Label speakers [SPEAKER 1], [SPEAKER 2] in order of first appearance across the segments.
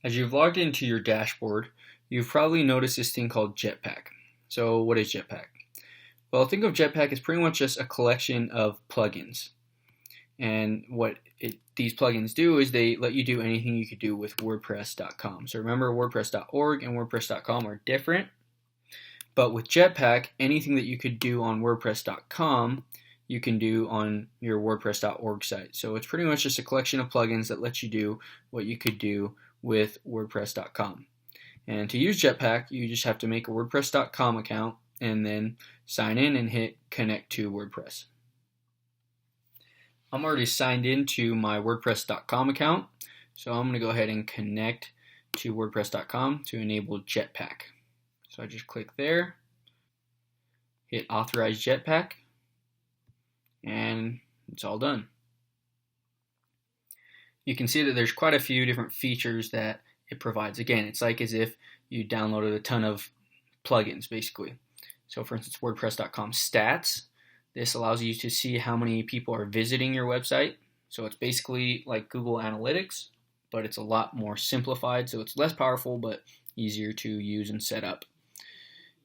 [SPEAKER 1] As you've logged into your dashboard, you've probably noticed this thing called Jetpack. So what is Jetpack? Well, think of Jetpack as pretty much just a collection of plugins. And these plugins do is they let you do anything you could do with WordPress.com. So remember, WordPress.org and WordPress.com are different. But with Jetpack, anything that you could do on WordPress.com, you can do on your WordPress.org site. So it's pretty much just a collection of plugins that let you do what you could do with WordPress.com. And to use Jetpack, you just have to make a WordPress.com account and then sign in and hit connect to WordPress. I'm already signed into my WordPress.com account, so I'm going to go ahead and connect to WordPress.com to enable Jetpack. So I just click there, hit authorize Jetpack, and it's all done. You can see that there's quite a few different features that it provides. Again, it's like as if you downloaded a ton of plugins, basically. So for instance, WordPress.com stats. This allows you to see how many people are visiting your website. So it's basically like Google Analytics, but it's a lot more simplified. So it's less powerful, but easier to use and set up.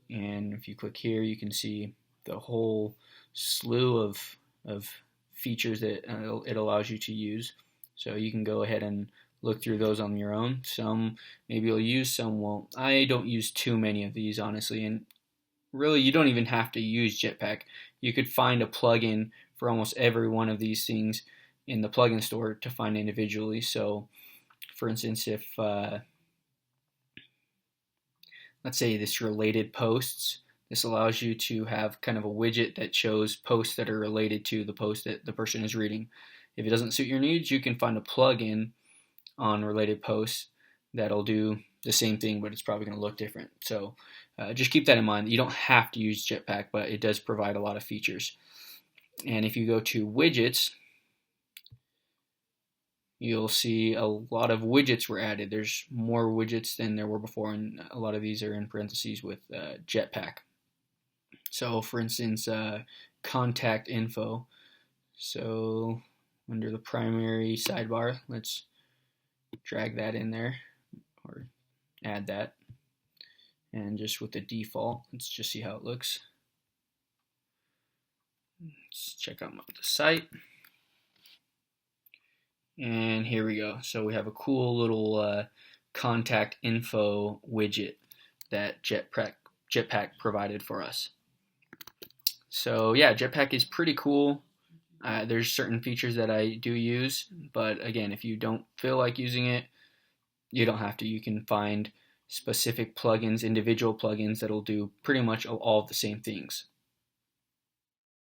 [SPEAKER 1] And if you click here, you can see the whole slew of features that it allows you to use. So you can go ahead and look through those on your own. Some maybe you'll use, some won't. I don't use too many of these, honestly, and really you don't even have to use Jetpack. You could find a plugin for almost every one of these things in the plugin store to find individually. So for instance, if let's say this related posts, this allows you to have kind of a widget that shows posts that are related to the post that the person is reading. If it doesn't suit your needs, you can find a plugin on related posts that'll do the same thing, but it's probably going to look different. So just keep that in mind. You don't have to use Jetpack, but it does provide a lot of features. And if you go to widgets, you'll see a lot of widgets were added. There's more widgets than there were before, and a lot of these are in parentheses with Jetpack. So for instance, contact info. So under the primary sidebar, let's drag that in there or add that. And just with the default, let's just see how it looks. Let's check out the site. And here we go. So we have a cool little contact info widget that Jetpack provided for us. So yeah, Jetpack is pretty cool. There's certain features that I do use, but again, if you don't feel like using it, you don't have to. You can find specific plugins, individual plugins that'll do pretty much all of the same things.